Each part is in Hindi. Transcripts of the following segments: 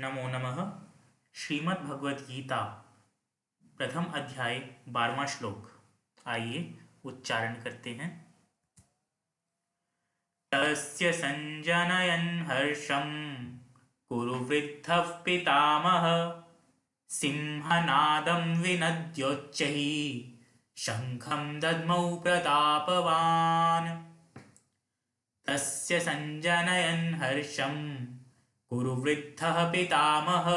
नमो नमः। श्रीमद् भगवद गीता प्रथम अध्याय 12वां श्लोक। आइए उच्चारण करते हैं। तस्य संजनयन् हर्षं कुरु वृद्धः पितामह सिंहनादं विनद्योच्चैः शंखं दद्मौ प्रतापवान्। तस्य संजनयन् हर्षं कुरु वृद्धः पितामह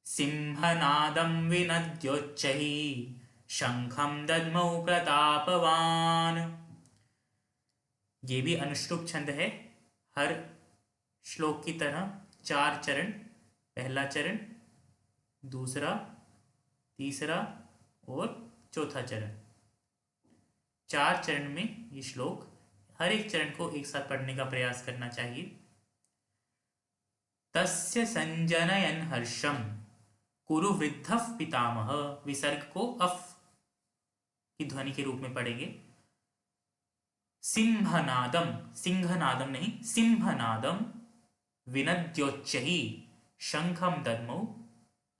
सिंहनादं विनद्योच्चैः शंखं दद्मौ प्रतापवान्। ये भी अनुश्लूप छंद है। हर श्लोक की तरह 4 चरण, पहला चरण, दूसरा, तीसरा और चौथा चरण। 4 चरण में ये श्लोक, हर एक चरण को एक साथ पढ़ने का प्रयास करना चाहिए। तस्य संजनयन् हर्षम कुरु वृद्धः पितामह, विसर्ग को अफ की ध्वनि के रूप में पढ़ेंगे। सिंहनादम, सिंहनादम नहीं, सिंहनादम विनद्योच्चैः शंखम दद्मौ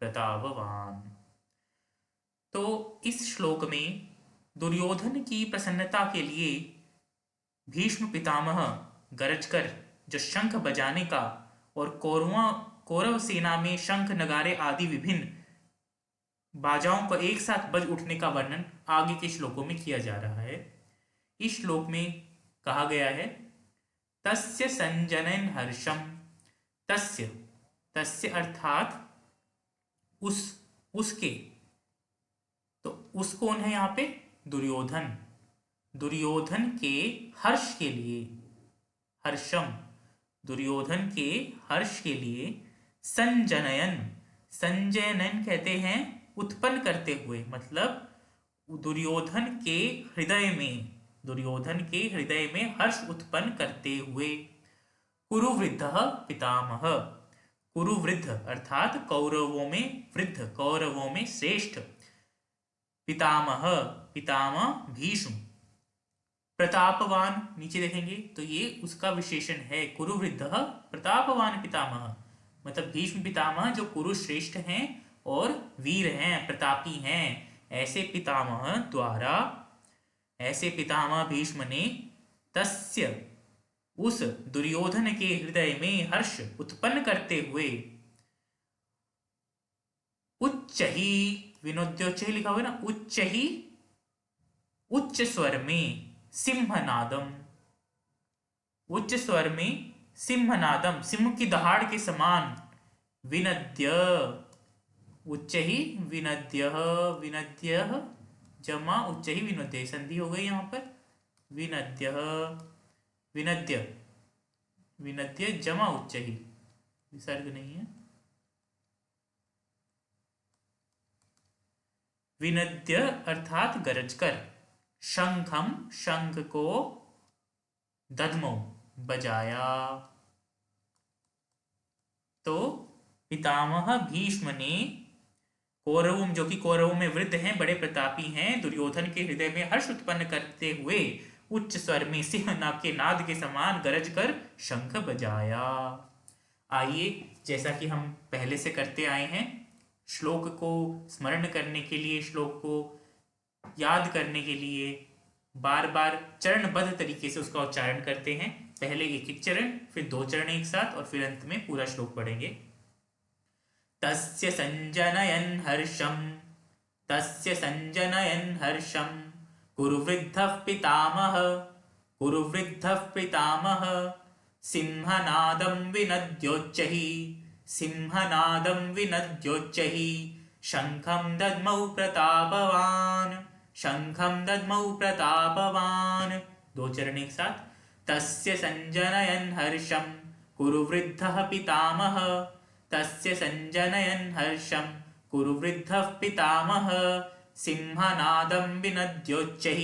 प्रतापवान्। तो इस श्लोक में दुर्योधन की प्रसन्नता के लिए भीष्म पितामह गरज कर जो शंख बजाने का और कौरव सेना में शंख, नगारे आदि विभिन्न बाजाओं को एक साथ बज उठने का वर्णन आगे के श्लोकों में किया जा रहा है। इस श्लोक में कहा गया है तस्य संजनयन् हर्षम। तस्य, तस्य अर्थात उसके, तो उस कौन है यहाँ पे? दुर्योधन। दुर्योधन के हर्ष के लिए, हर्षम, दुर्योधन के हर्ष के लिए संजनयन, संजनयन कहते हैं उत्पन्न करते हुए, मतलब दुर्योधन के हृदय में, दुर्योधन के हृदय में हर्ष उत्पन्न करते हुए। कुरुवृद्धः पितामह, कुरुवृद्ध अर्थात कौरवों में वृद्ध, कौरवों में श्रेष्ठ। पितामह, पितामह भीष्म। प्रतापवान नीचे देखेंगे तो ये उसका विशेषण है। कुरुवृद्धः प्रतापवान पितामह, मतलब भीष्म पितामह जो कुरु श्रेष्ठ हैं और वीर हैं, प्रतापी हैं। ऐसे पितामह द्वारा, ऐसे पितामह भीष्म ने तस्य, उस दुर्योधन के हृदय में हर्ष उत्पन्न करते हुए उच्च ही, विनोद्योच्च लिखा हुआ है ना, उच्च ही, उच्च स्वर में सिंहनादम, उच्च स्वर में सिंहनादम, सिंह की दहाड़ के समान, विनद्य, उच्च ही विनद्य, विनद्य जमा उच्च ही विनद्य, संधि हो गई यहां पर, विनद्य, विनद्य, विनद्य जमा उच्च ही, विसर्ग नहीं है, विनद्य अर्थात गरज कर। शंखम, शंख को, दद्मो बजाया। तो पितामह भीष्म ने कौरवों, जो कि कौरवों में वृद्ध हैं, बड़े प्रतापी हैं, दुर्योधन के हृदय में हर्ष उत्पन्न करते हुए उच्च स्वर में सिंह के नाद के समान गरज कर शंख बजाया। आइए, जैसा कि हम पहले से करते आए हैं, श्लोक को स्मरण करने के लिए, श्लोक को याद करने के लिए बार बार चरणबद्ध तरीके से उसका उच्चारण करते हैं। पहले एक एक चरण, फिर 2 चरण एक साथ, और फिर अंत में पूरा श्लोक पढ़ेंगे। तस्य संजनयन् हर्षम, तस्य संजनयन् हर्षम कुरु वृद्धः पितामह, कुरु वृद्धः पितामह सिंहनादं विनद्योच्चैः, सिंहनादं विनद्योच्चैः शंखं दद्मौ प्रतापवान्, शंखं दद्मौ प्रतापवान्। 2 चरण एक साथ। तस्य संजनयन् हर्षं कुरु वृद्धः पितामह, तस्य संजनयन् हर्षं कुरु वृद्धः पितामह सिंहनादं विनद्योच्चैः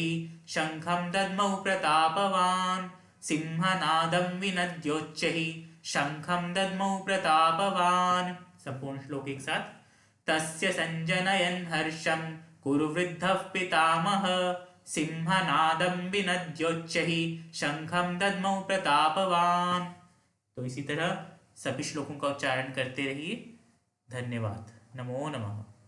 शंखं दद्मौ प्रतापवान्, सिंहनादं विनद्योच्चैः शंखं दद्मौ प्रतापवान्। संपूर्ण श्लोक एक साथ। तस्य संजनयन् हर्षं कुरु वृद्धः पितामह सिंहनादं विनद्योच्चैः शंखं दद्मौ प्रतापवान्। तो इसी तरह सभी श्लोकों का उच्चारण करते रहिए। धन्यवाद। नमो नमः।